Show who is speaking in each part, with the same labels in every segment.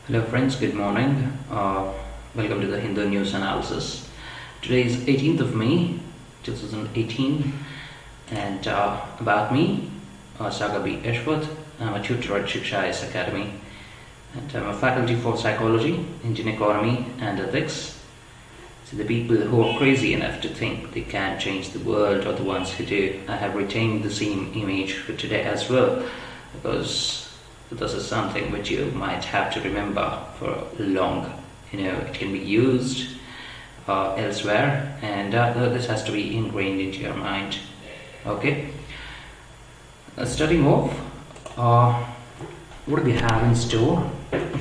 Speaker 1: Hello friends, good morning. Welcome to the Hindu News Analysis. Today is 18th of May 2018 and about me, Saga B. Ashwath. I'm a tutor at Shiksha IAS Academy and I'm a faculty for Psychology, Indian Economy and Ethics. So the people who are crazy enough to think they can change the world are the ones who do. I have retained the same image for today as well, because this is something which you might have to remember for long. It can be used elsewhere, and this has to be ingrained into your mind. Okay. Starting off, what do we have in store?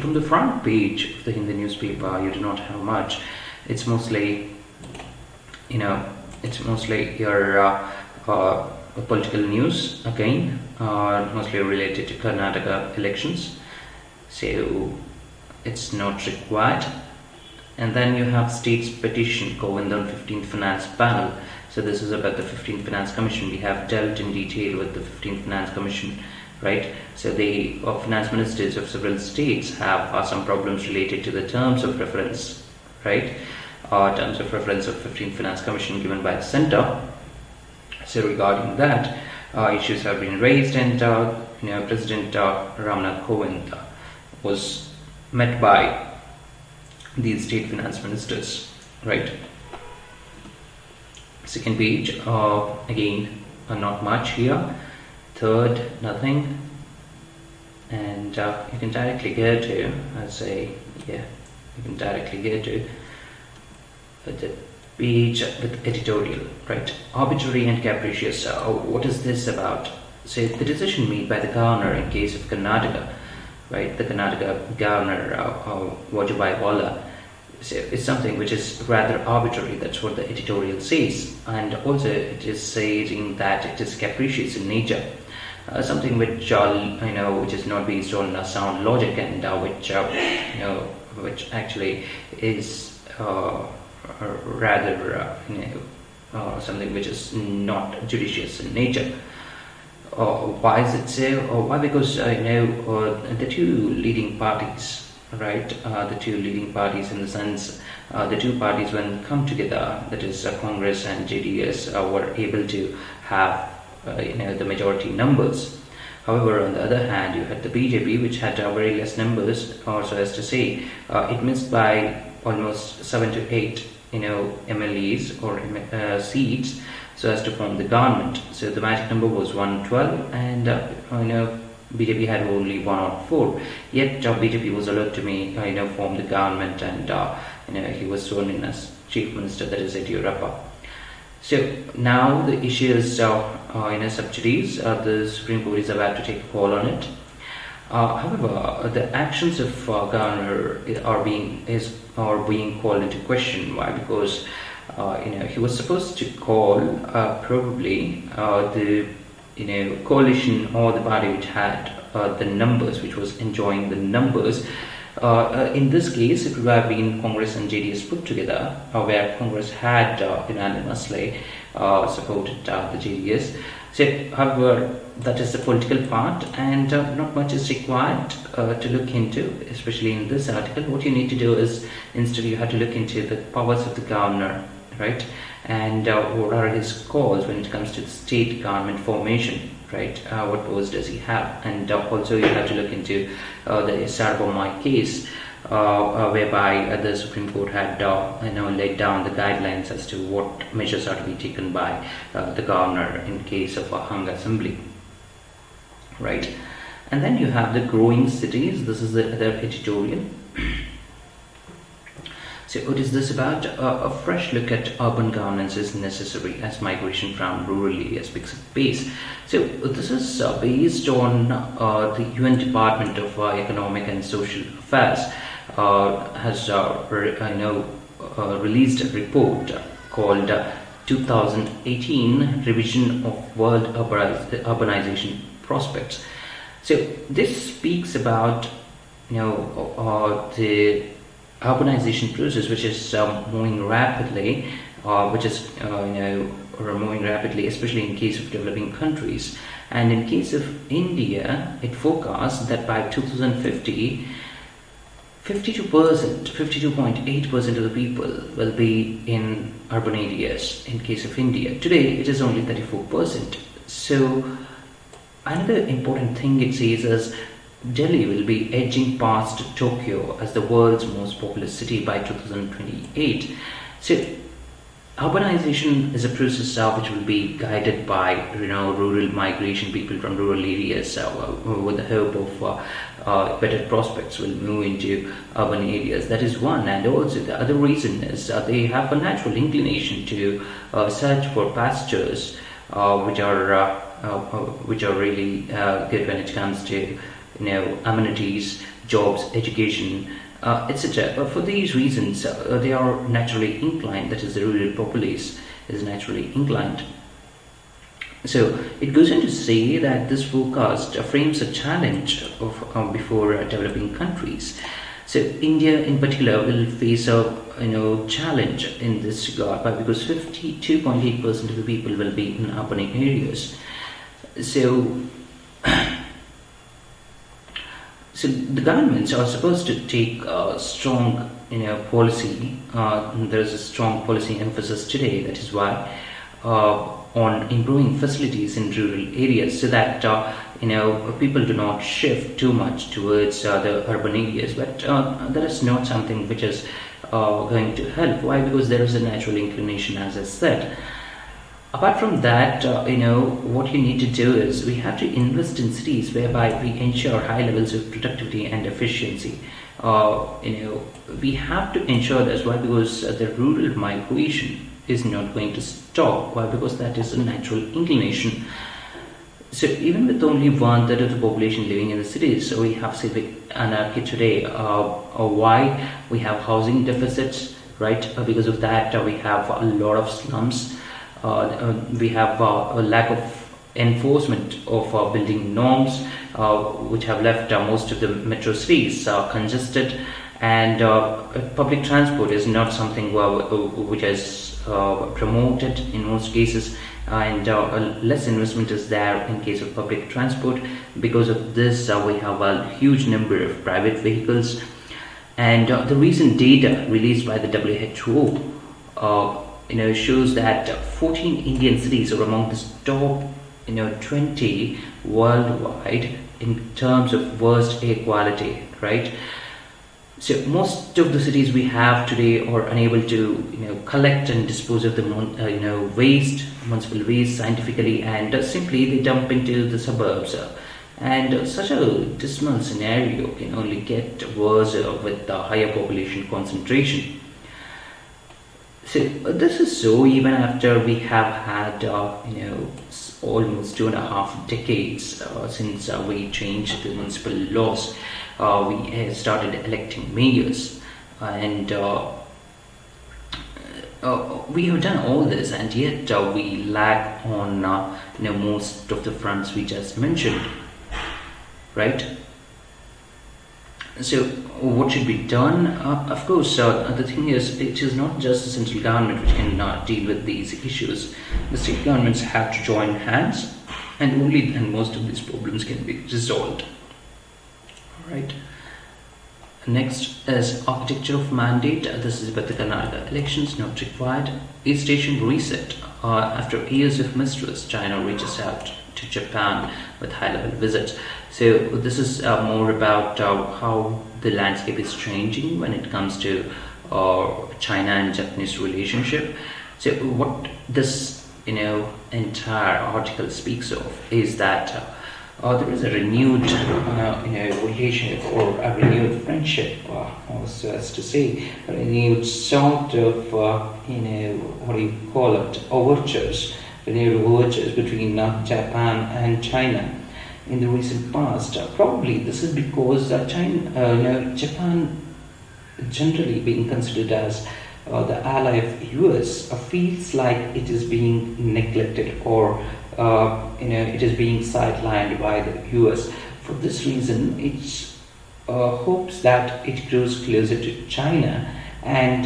Speaker 1: From the front page of the Hindu newspaper, you do not have much. It's mostly, your political news again, mostly related to Karnataka elections, so it's not required. And then you have state's petition Govind on 15th Finance Panel. So this is about the 15th Finance Commission. We have dealt in detail with the 15th Finance Commission, right? So the finance ministers of several states have some problems related to the terms of reference, right? Terms of reference of 15th Finance Commission given by the centre. So regarding that, issues have been raised, and President Ramnath Kovind was met by these state finance ministers, right? Second page, again, not much here. Third, nothing, and you can directly go to, you can directly go to the page with editorial, right? Arbitrary and capricious. What is this about? So the decision made by the governor in case of Karnataka, right? The Karnataka governor, Vajubhai Wala, is something which is rather arbitrary. That's what the editorial says, and also it is saying that it is capricious in nature. Something which which is not based on sound logic, and which actually is rather something which is not judicious in nature. Why is it so? Why? Because the two leading parties, right? The two leading parties, in the sense, the two parties when come together, that is Congress and JDS, were able to have the majority numbers. However, on the other hand, you had the BJP, which had very less numbers, or so as to say, it missed by almost 7 to 8 MLAs or seats, so as to form the government. So the magic number was 112, and BJP had only 104. Yet BJP was allowed to form the government, and he was sworn in as chief minister, that is Editorial. So now the issue is subsidies. The Supreme Court is about to take a call on it. However, the actions of governor are being called into question. Why? Because he was supposed to call probably the coalition or the party which had the numbers, which was enjoying the numbers. In this case, it would have been Congress and JDS put together, where Congress had unanimously supported the JDS. So, however, that is the political part, and not much is required to look into, especially in this article. What you need to do is, instead, you have to look into the powers of the governor, right? And what are his calls when it comes to the state government formation, right? What powers does he have? And also you have to look into the Sarabomai case, whereby the Supreme Court had laid down the guidelines as to what measures are to be taken by the governor in case of a hung assembly, right? And then you have the growing cities. This is the other editorial. So what is this about? A fresh look at urban governance is necessary as migration from rural areas picks up pace. So this is based on the UN Department of Economic and Social Affairs has released a report called 2018 Revision of World Urbanization Prospects. So this speaks about the urbanization process, which is moving rapidly, especially in case of developing countries. And in case of India, it forecasts that by 2050, 52%, 52.8% of the people will be in urban areas in case of India. Today, it is only 34%. So, another important thing it says is Delhi will be edging past Tokyo as the world's most populous city by 2028. So, urbanization is a process which will be guided by rural migration. People from rural areas with the hope of better prospects will move into urban areas. That is one, and also the other reason is they have a natural inclination to search for pastures which are really good when it comes to amenities, jobs, education, etc. But for these reasons, they are naturally inclined, that is, the rural populace is naturally inclined. So it goes on to say that this forecast frames a challenge before developing countries. So India in particular will face a challenge in this regard, because 52.8% of the people will be in urban areas. So So the governments are supposed to take a strong, policy. There is a strong policy emphasis today. That is why on improving facilities in rural areas, so that people do not shift too much towards the urban areas. But that is not something which is going to help. Why? Because there is a natural inclination, as I said. Apart from that, what you need to do is we have to invest in cities whereby we ensure high levels of productivity and efficiency. We have to ensure this. Why? Because the rural migration is not going to stop. Why? Because that is a natural inclination. So even with only 1/3 of the population living in the cities, so we have civic anarchy today. Why? We have housing deficits, right? Because of that, we have a lot of slums. We have a lack of enforcement of building norms, which have left most of the metro cities congested, and public transport is not something which is promoted in most cases, and less investment is there in case of public transport. Because of this, we have a huge number of private vehicles, and the recent data released by the WHO shows that 14 Indian cities are among the top 20 worldwide in terms of worst air quality, right? So most of the cities we have today are unable to collect and dispose of the municipal waste scientifically, and simply they dump into the suburbs. And such a dismal scenario can only get worse with the higher population concentration. So this is so even after we have had almost 2.5 decades since we changed the municipal laws. We started electing mayors, and we have done all this, and yet we lag on most of the fronts we just mentioned, right? So what should be done? Of course, the thing is, it is not just the central government which can deal with these issues. The state governments have to join hands, and only then most of these problems can be resolved. Alright. Next is architecture of mandate. This is about the Karnataka elections, not required. East Asian reset. After years of mistrust, China reaches out to Japan with high-level visits. So this is more about how the landscape is changing when it comes to China and Japanese relationship. So what this entire article speaks of is that there is a renewed relationship, or a renewed friendship, so as to say, a renewed sort of what do you call it, overtures, renewed overtures between Japan and China in the recent past. Probably this is because Japan, generally being considered as the ally of US, feels like it is being neglected, or it is being sidelined by the US. For this reason, it hopes that it grows closer to China, and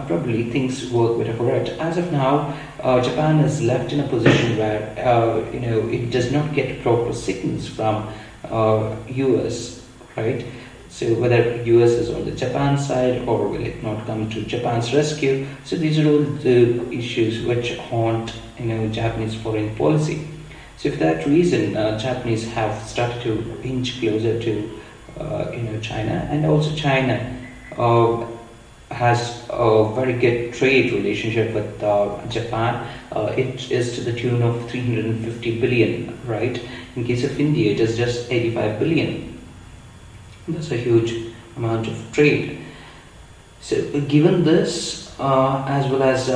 Speaker 1: probably things work better for it. As of now, Japan is left in a position where it does not get proper signals from US, right? So whether US is on the Japan side or will it not come to Japan's rescue? So these are all the issues which haunt Japanese foreign policy. So for that reason, Japanese have started to inch closer to China, and also China has a very good trade relationship with Japan. It is to the tune of 350 billion, right? In case of India, it is just 85 billion. That's a huge amount of trade. So given this, as well as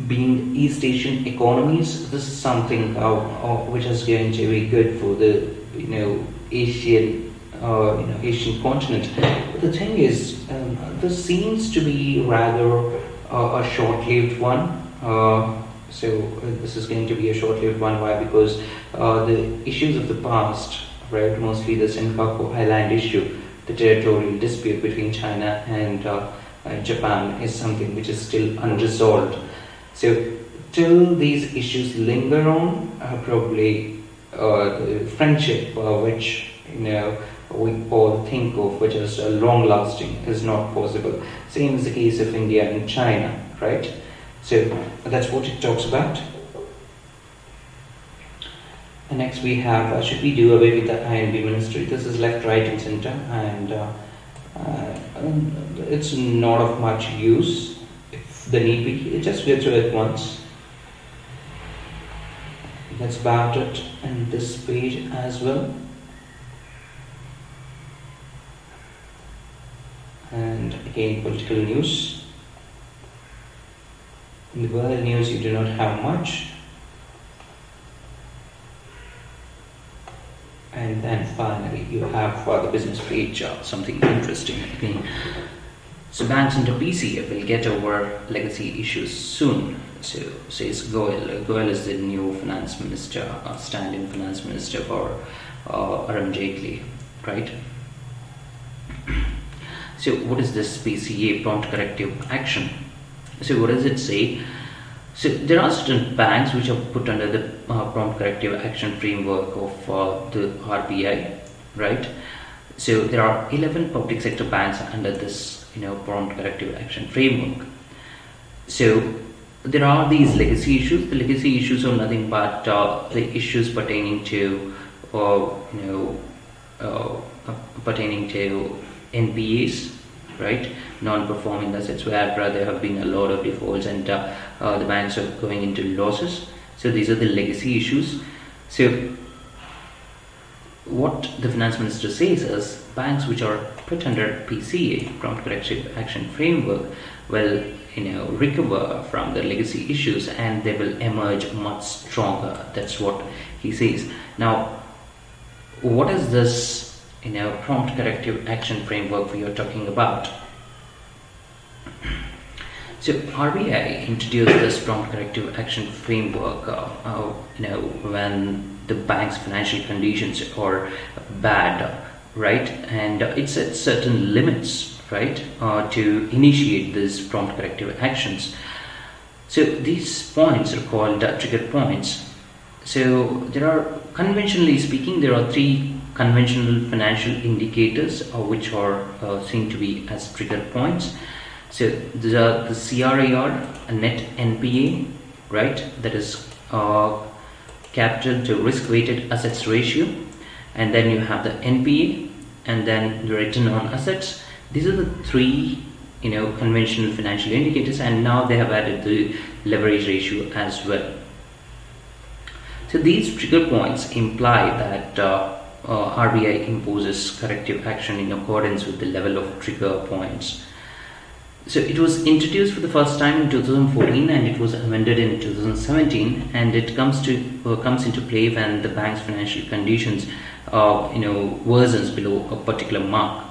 Speaker 1: being East Asian economies, this is something which is going to be good for the Asian continent. But the thing is, this seems to be rather a short-lived one. This is going to be a short-lived one. Why? Because the issues of the past, right, mostly the Senkaku Island issue, the territorial dispute between China and Japan, is something which is still unresolved. So till these issues linger on, probably the friendship which we all think of, which is long-lasting, is not possible. Same is the case of India and China, right? So that's what it talks about. And next we have, should we do away with the INB ministry? This is left, right and center, and it's not of much use. If the need be, just go through it once. That's about it in this page as well. And again, political news. In the world news, you do not have much. And then finally, you have for the business page something interesting again. So banks under PCA will get over legacy issues soon. So says Goel. Goel is the new finance minister, stand-in finance minister for Arun Jaitley, right? So what is this PCA, prompt corrective action? So what does it say? So there are certain banks which are put under the prompt corrective action framework of the RBI, right? So there are 11 public sector banks under this prompt corrective action framework. So there are these legacy issues. The legacy issues are nothing but the issues pertaining to NPAs, right? Non-performing assets, where there have been a lot of defaults and the banks are going into losses. So these are the legacy issues. So what the finance minister says is banks which are put under PCA, prompt corrective action framework, will recover from the legacy issues and they will emerge much stronger. That's what he says. Now, what is this prompt corrective action framework we are talking about? So RBI introduced this prompt corrective action framework when the bank's financial conditions are bad, right? And it sets certain limits, right, to initiate these prompt corrective actions. So these points are called trigger points. So there are, conventionally speaking, there are three conventional financial indicators which are seen to be as trigger points. So these are the CRAR, a net NPA, right, that is capital to risk weighted assets ratio, and then you have the NPA, and then the return on assets. These are the three conventional financial indicators, and now they have added the leverage ratio as well. So these trigger points imply that RBI imposes corrective action in accordance with the level of trigger points. So it was introduced for the first time in 2014 and it was amended in 2017, and it comes into play when the bank's financial conditions worsens below a particular mark.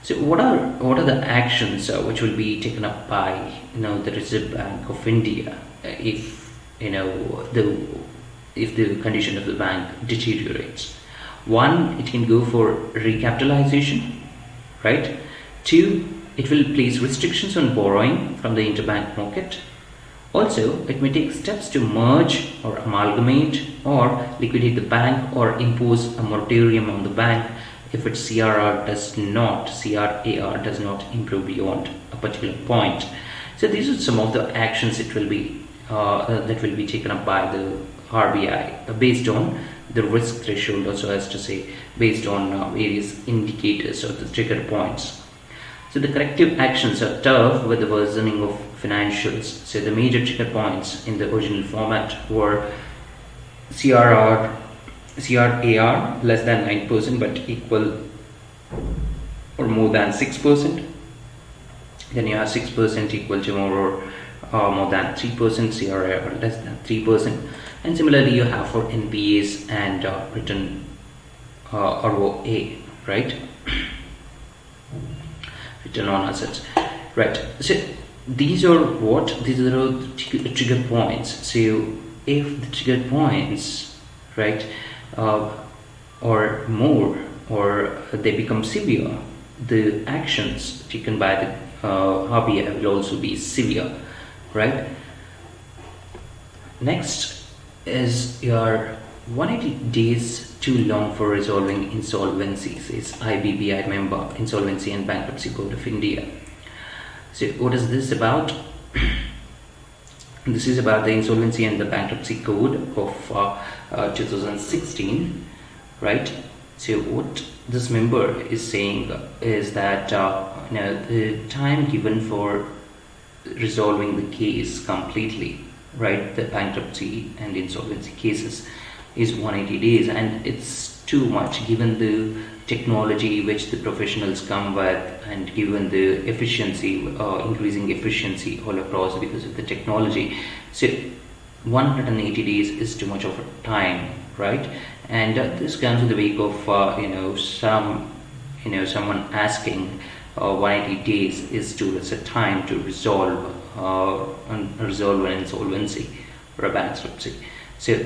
Speaker 1: So what are the actions which will be taken up by the Reserve Bank of India if the condition of the bank deteriorates? One, it can go for recapitalization, right? Two, it will place restrictions on borrowing from the interbank market. Also, it may take steps to merge or amalgamate or liquidate the bank or impose a moratorium on the bank if its CRAR does not improve beyond a particular point. So these are some of the actions that will be taken up by the RBI based on the risk threshold, or so as to say, based on various indicators or the trigger points. So the corrective actions are tough with the worsening of financials. So the major trigger points in the original format were CRAR less than 9% but equal or more than 6%. Then you have 6% equal to more than 3%, CRAR less than 3%. And similarly you have for NPAs and return ROA, right? Return on assets, right? So these are the trigger points. So if the trigger points, right, or more, or they become severe, the actions taken by the RBI will also be severe, right? Next is your 180 days too long for resolving insolvencies, is IBPI member, Insolvency and Bankruptcy Code of India. So what is this about? This is about the Insolvency and the Bankruptcy Code of 2016, right? So what this member is saying is that the time given for resolving the case completely, right, the bankruptcy and insolvency cases, is 180 days, and it's too much given the technology which the professionals come with, and given the efficiency, increasing efficiency all across because of the technology. So 180 days is too much of a time, right? And this comes in the wake of someone asking 180 days is too less a time to resolve an insolvency or a bankruptcy. So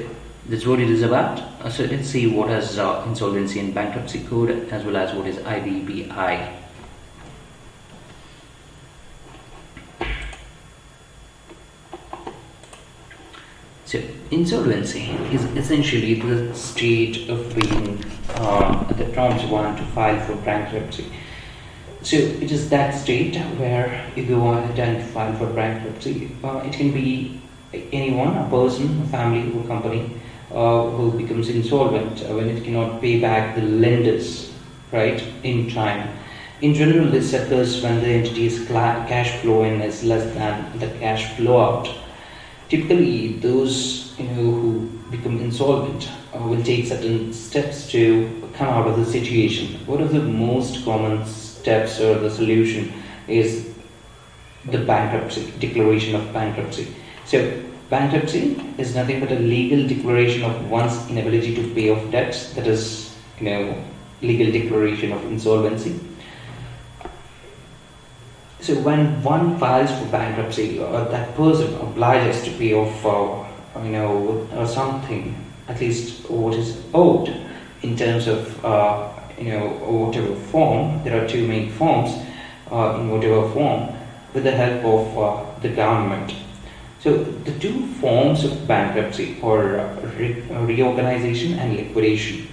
Speaker 1: that's what it is about. So let's see what is Insolvency and Bankruptcy Code, as well as what is IBPI. So insolvency is essentially the state of being that prompts one to file for bankruptcy. So it is that state where you go ahead and file for bankruptcy. It can be anyone, a person, a family, or company who becomes insolvent when it cannot pay back the lenders, right, in time. In general, this occurs when the entity's cash flow in is less than the cash flow out. Typically, those who become insolvent will take certain steps to come out of the situation. One of the most common steps or the solution is the bankruptcy, declaration of bankruptcy. So bankruptcy is nothing but a legal declaration of one's inability to pay off debts. That is, legal declaration of insolvency. So when one files for bankruptcy, that person obliges to pay off, or something, at least what is owed in terms of, whatever form. There are two main forms in whatever form, with the help of the government. So the two forms of bankruptcy are reorganization and liquidation.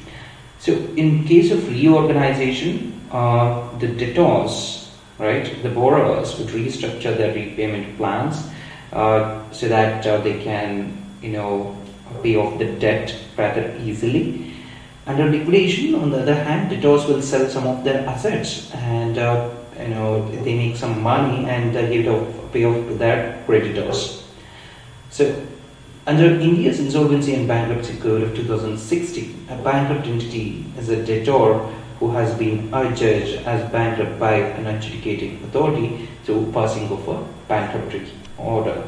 Speaker 1: So in case of reorganization, the debtors, right, the borrowers would restructure their repayment plans so that they can, pay off the debt rather easily. Under liquidation, on the other hand, debtors will sell some of their assets, and they make some money and pay off to their creditors. So, under India's Insolvency and Bankruptcy Code of 2016, a bankrupt entity is a debtor who has been adjudged as bankrupt by an adjudicating authority through passing of a bankruptcy order.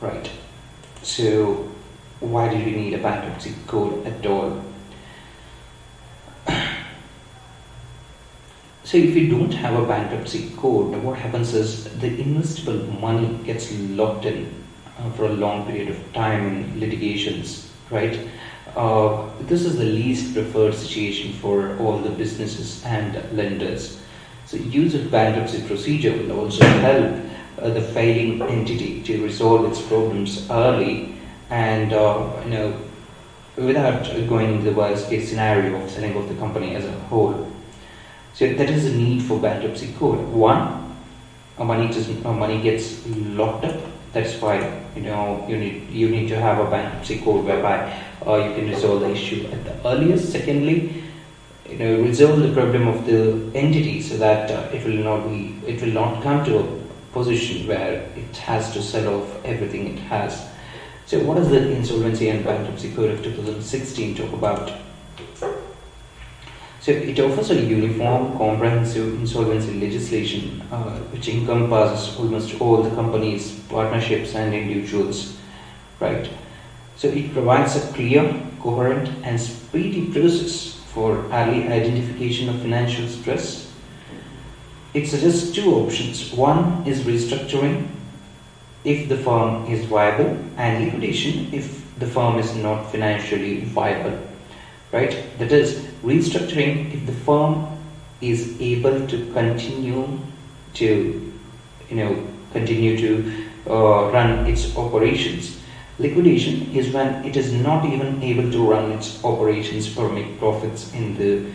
Speaker 1: Right. So, why do we need a bankruptcy code at all? So if you don't have a bankruptcy code, what happens is the investable money gets locked in for a long period of time in litigations, right? This is the least preferred situation for all the businesses and lenders. So use of bankruptcy procedure will also help the failing entity to resolve its problems early and without going into the worst case scenario of selling off the company as a whole. So that is the need for bankruptcy code. One, money gets locked up. That's why you need to have a bankruptcy code whereby you can resolve the issue at the earliest. Secondly, resolve the problem of the entity so that it will not come to a position where it has to sell off everything it has. So what does the Insolvency and Bankruptcy Code of 2016 talk about? So it offers a uniform, comprehensive insolvency legislation which encompasses almost all the companies, partnerships and individuals, right? So it provides a clear, coherent and speedy process for early identification of financial stress. It suggests two options. One is restructuring if the firm is viable, and liquidation if the firm is not financially viable, right? That is, restructuring if the firm is able to continue to run its operations. Liquidation is when it is not even able to run its operations or make profits in the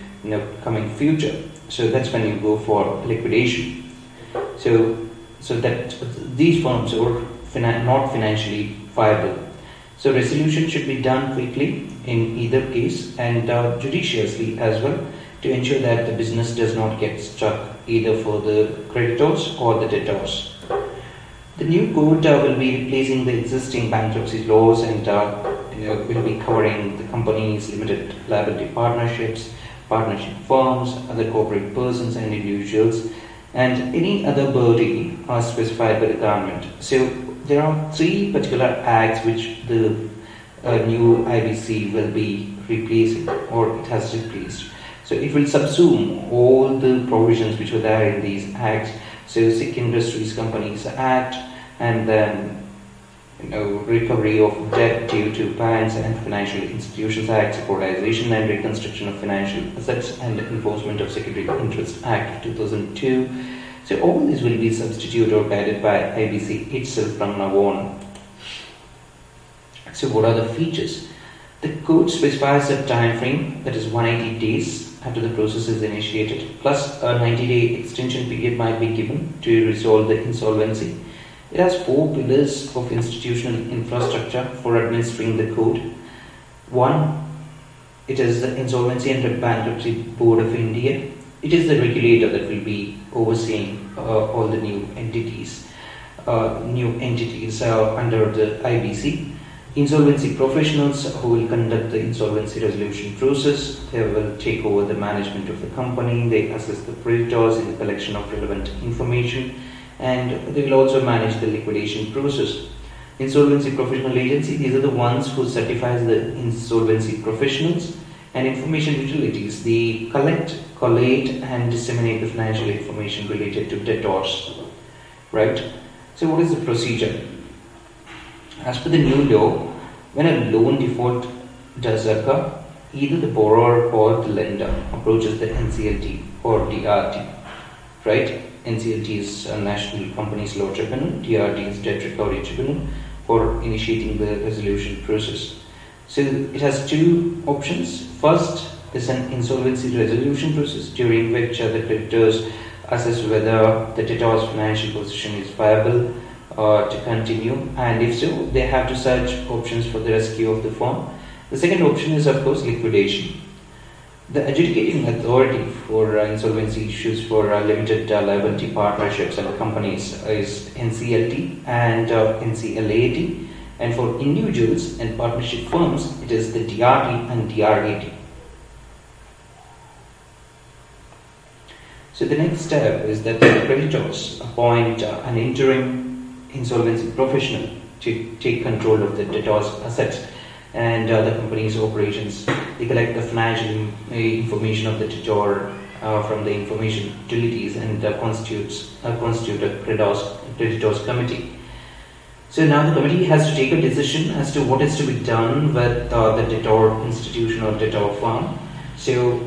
Speaker 1: coming future. So that's when you go for liquidation. So that these firms are not financially viable. So resolution should be done quickly in either case and judiciously as well, to ensure that the business does not get stuck either for the creditors or the debtors. The new code will be replacing the existing bankruptcy laws and will be covering the companies, limited liability partnerships, partnership firms, other corporate persons and individuals, and any other body specified by the government. So there are three particular acts which the new IBC will be replacing, or it has replaced. So it will subsume all the provisions which were there in these acts. So Sick Industries Companies Act, and then Recovery of Debt Due to Parents and Financial Institutions Act, Securitization and Reconstruction of Financial Assets, and Enforcement of Security Interest Act of 2002. So all these will be substituted or guided by IBC itself from now on. So what are the features? The code specifies a time frame, that is 180 days after the process is initiated, plus a 90-day extension period might be given to resolve the insolvency. It has 4 pillars of institutional infrastructure for administering the code. One, it is the Insolvency and Bankruptcy Board of India. It is the regulator that will be overseeing all the new entities under the IBC. Insolvency professionals who will conduct the insolvency resolution process. They will take over the management of the company. They assess the creditors in the collection of relevant information, and they will also manage the liquidation process. Insolvency Professional Agency, these are the ones who certifies the insolvency professionals, and information utilities, they collect, collate and disseminate the financial information related to debtors, right? So what is the procedure? As per the new law, when a loan default does occur, either the borrower or the lender approaches the NCLT or DRT, right? NCLT is a National Companies Law Tribunal, DRT is Debt Recovery Tribunal, for initiating the resolution process. So it has two options. First is an insolvency resolution process, during which the creditors assess whether the debtor's financial position is viable to continue, and if so, they have to search options for the rescue of the firm. The second option is, of course, liquidation. The adjudicating authority for insolvency issues for limited liability partnerships and companies is NCLT and NCLAT, and for individuals and partnership firms, it is the DRT and DRAT. So the next step is that the creditors appoint an interim insolvency professional to take control of the debtor's assets and the company's operations. They collect the financial information of the debtor from the information utilities and constitute a creditors committee. So now the committee has to take a decision as to what is to be done with the debtor institution or debtor firm. So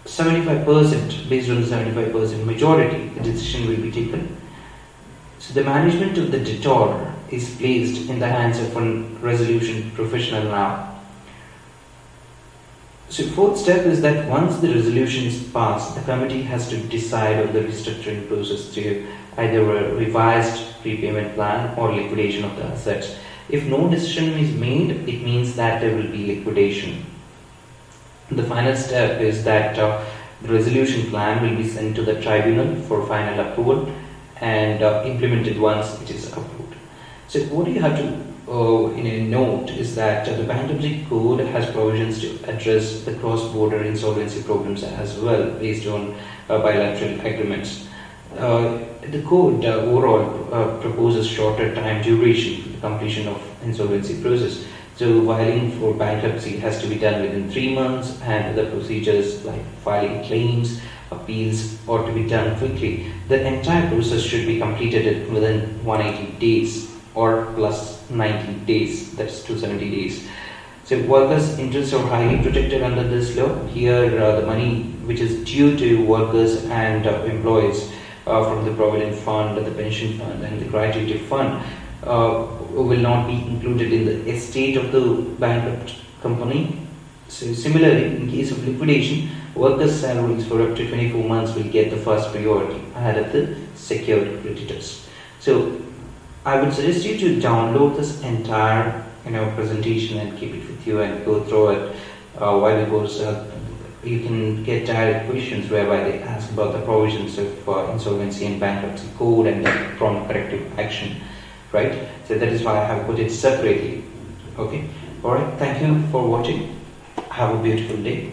Speaker 1: 75%, based on the 75% majority, the decision will be taken. So the management of the debtor is placed in the hands of a resolution professional now. So fourth step is that once the resolution is passed, the committee has to decide on the restructuring process to either a revised repayment plan or liquidation of the assets. If no decision is made, it means that there will be liquidation. The final step is that the resolution plan will be sent to the tribunal for final approval and implemented once it is approved. So what you have to in a note is that the bankruptcy code has provisions to address the cross-border insolvency problems as well based on bilateral agreements. The code overall proposes shorter time duration for the completion of insolvency process. So filing for bankruptcy has to be done within 3 months, and other procedures like filing claims, appeals ought to be done quickly. The entire process should be completed within 180 days or plus 90 days, that's 270 days. So workers' interests are highly protected under this law. Here the money which is due to workers and employees from the Provident Fund, the Pension Fund and the Gratuity Fund will not be included in the estate of the bankrupt company. So similarly, in case of liquidation, workers' salaries for up to 24 months will get the first priority ahead of the secured creditors. So I would suggest you to download this entire presentation and keep it with you and go through it. Why? Because you can get direct questions whereby they ask about the provisions of insolvency and bankruptcy code and the prompt corrective action, right? So that is why I have put it separately. Okay. All right. Thank you for watching. Have a beautiful day.